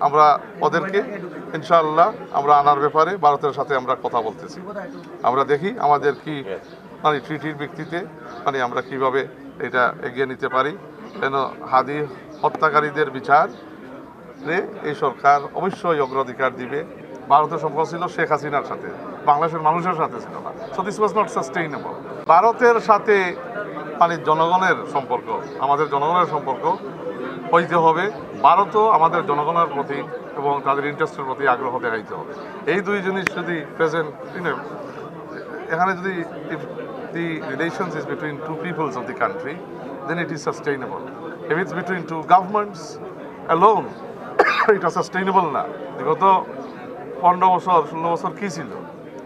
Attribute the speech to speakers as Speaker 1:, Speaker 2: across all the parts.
Speaker 1: আমরা ওদেরকে ইনশাআল্লাহ আমরা আনার ব্যাপারে ভারতের সাথে আমরা কথা বলতেছি। আমরা দেখি আমাদের কি মানে ট্রিটির ভিত্তিতে মানে আমরা কিভাবে এটা এগিয়ে নিতে পারি। কেন হাদি হত্যাকারীদের বিচার এই সরকার অবশ্যই অগ্রাধিকার দিবে। ভারতের সম্পর্ক ছিল শেখ হাসিনার সাথে, বাংলাদেশের মানুষের সাথে ছিল না। So this was not sustainable. ভারতের সাথে মানে জনগণের সম্পর্ক, আমাদের জনগণের সম্পর্ক হইতে হবে। ভারতও আমাদের জনগণের প্রতি এবং তাদের ইন্টারেস্টের প্রতি আগ্রহ দেখাইতে হবে। এই দুই জিনিস যদি প্রেজেন্ট এখানে যদি the relations is between two peoples of the country, then it is sustainable. If it's between two governments alone, এটা সাস্টেইনেবল না। বিগত 15 বছর 16 বছর কী ছিল?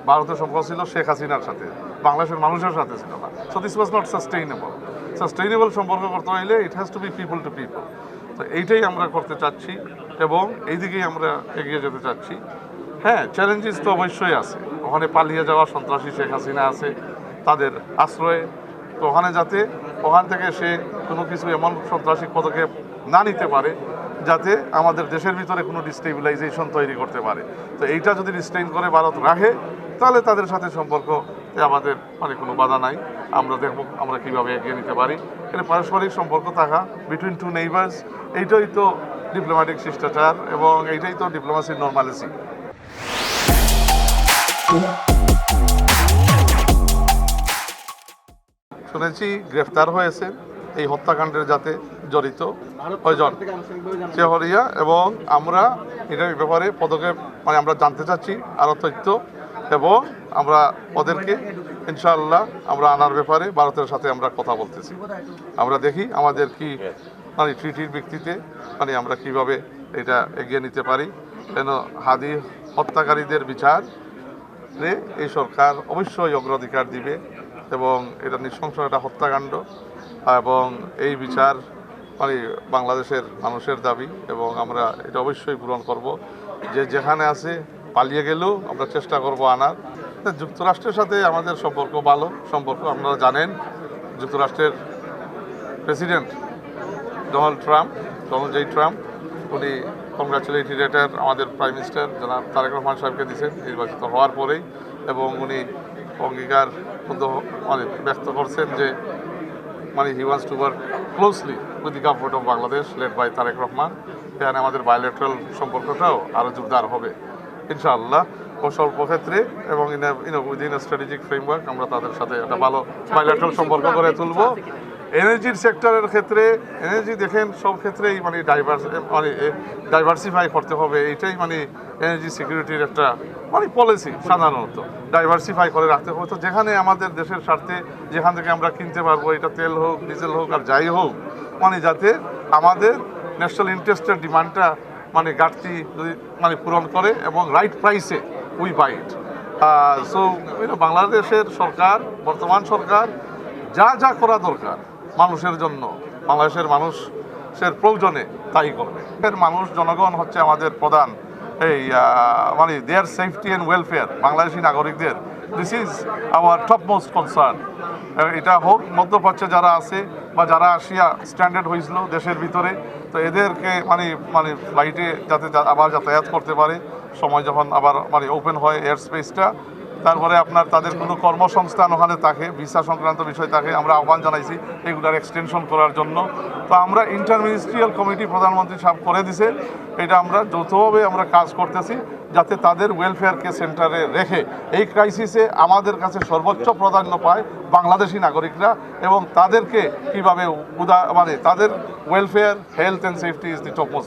Speaker 1: ভারতের সম্পর্ক ছিল শেখ হাসিনার সাথে, বাংলাদেশের মানুষের সাথে ছিল না। So this was not sustainable. Sustainable সম্পর্ক করতে হইলে it has to be people to people. তো এইটাই আমরা করতে চাচ্ছি এবং এই দিকেই আমরা এগিয়ে যেতে চাচ্ছি। হ্যাঁ, চ্যালেঞ্জেস তো অবশ্যই আছে। ওখানে পালিয়ে যাওয়া সন্ত্রাসী শেখ হাসিনা আছে, তাদের আশ্রয়ে। তো ওখানে যাতে ওখান থেকে সে কোনো কিছু এমন সন্ত্রাসী পদক্ষেপ না নিতে পারে যাতে আমাদের দেশের ভিতরে কোনো ডিস্টেবিলাইজেশন তৈরি করতে পারে। তো এইটা যদি রিস্টেইন করে ভারত রাখে তাহলে তাদের সাথে সম্পর্ক আমাদের মানে কোনো বাধা নাই। আমরা দেখব আমরা কীভাবে এগিয়ে নিতে পারি। এখানে পারস্পরিক সম্পর্ক থাকা বিটুইন টু নেইবার্স, এইটাই তো ডিপ্লোম্যাটিক শিষ্টাচার এবং এইটাই তো ডিপ্লোমেসির নর্মালিসি। শুনেছি গ্রেফতার হয়েছে এই হত্যাকাণ্ডের যাতে জড়িত কয়জন চেহরিয়া, এবং আমরা এটার ব্যাপারে পদক্ষেপ মানে আমরা জানতে চাচ্ছি আরও তথ্য এবং আমরা ওদেরকে ইনশাআল্লাহ আমরা আনার ব্যাপারে ভারতের সাথে আমরা কথা বলতেছি। আমরা দেখি আমাদের কি মানে ট্রিটির ভিত্তিতে মানে আমরা কিভাবে এটা এগিয়ে নিতে পারি। কেন হাদি হত্যাকারীদের বিচার এই সরকার অবশ্যই অগ্রাধিকার দিবে এবং এটা নৃশংস একটা হত্যাকাণ্ড এবং এই বিচার মানে বাংলাদেশের মানুষের দাবি এবং আমরা এটা অবশ্যই পূরণ করব। যে যেখানে আছে পালিয়ে গেলেও আমরা চেষ্টা করব আনার। যুক্তরাষ্ট্রের সাথে আমাদের সম্পর্ক ভালো সম্পর্ক। আপনারা জানেন যুক্তরাষ্ট্রের প্রেসিডেন্ট ডোনাল্ড জে ট্রাম্প উনি কংগ্রাচুলেটরি লেটার আমাদের প্রাইম মিনিস্টার জনাব তারেক রহমান সাহেবকে দিয়েছেন নির্বাচিত হওয়ার পরেই, এবং উনি অঙ্গীকার মানে ব্যক্ত করছেন যে মানে he wants to work closely with the government of Bangladesh led by Tarique Rahman. এখানে আমাদের বায়োলেটারাল সম্পর্কটাও আরও জোরদার হবে ইনশাআল্লাহ ও সর্বক্ষেত্রে, এবং উইদিন এ স্ট্র্যাটেজিক ফ্রেমওয়ার্ক আমরা তাদের সাথে একটা ভালো বায়োলেটারাল সম্পর্ক গড়ে তুলব। এনার্জির সেক্টরের ক্ষেত্রে এনার্জি দেখেন সব ক্ষেত্রেই মানে ডাইভার্সিফাই করতে হবে। এইটাই মানে এনার্জি সিকিউরিটির একটা মানে পলিসি। সাধারণত ডাইভার্সিফাই করে রাখতে হবে। তো যেখানে আমাদের দেশের স্বার্থে যেখান থেকে আমরা কিনতে পারবো, এটা তেল হোক ডিজেল হোক আর যাই হোক, মানে যাতে আমাদের ন্যাশনাল ইন্টারেস্টের ডিমান্ডটা মানে ঘাটতি যদি মানে পূরণ করে এবং রাইট প্রাইসে উই বাই ইট। সো বাংলাদেশের সরকার, বর্তমান সরকার যা যা করা দরকার মানুষের জন্য, বাংলাদেশের মানুষের প্রয়োজনে তাই করবে। মানুষ জনগণ হচ্ছে আমাদের প্রধান এই মানে their safety and welfare, Bangladeshi নাগরিকদের this is our top most concern. এটা হোক মধ্যপ্রাচ্যে যারা আছে বা যারা আসিয়া স্ট্যান্ডার্ড হয়েছিল দেশের ভিতরে, তো এদেরকে মানে ফ্লাইটে যাতে আবার যাতায়াত করতে পারে সময় যখন আবার মানে ওপেন হয় এয়ার স্পেসটা। তারপরে আপনার তাদের কোনো কর্মসংস্থান ওখানে থাকে, ভিসা সংক্রান্ত বিষয় থাকে। আমরা আহ্বান জানাইছি এগুলার এক্সটেনশন করার জন্য। তো আমরা ইন্টারমিনিস্ট্রিয়াল কমিটি প্রধানমন্ত্রী সাহেব করে দিছে, এটা আমরা যৌথভাবে আমরা কাজ করতেছি যাতে তাদের ওয়েলফেয়ারকে সেন্টারে রেখে এই ক্রাইসিসে আমাদের কাছে সর্বোচ্চ প্রাধান্য পায় বাংলাদেশি নাগরিকরা, এবং তাদেরকে কীভাবে মানে তাদের welfare, health and safety is the top most.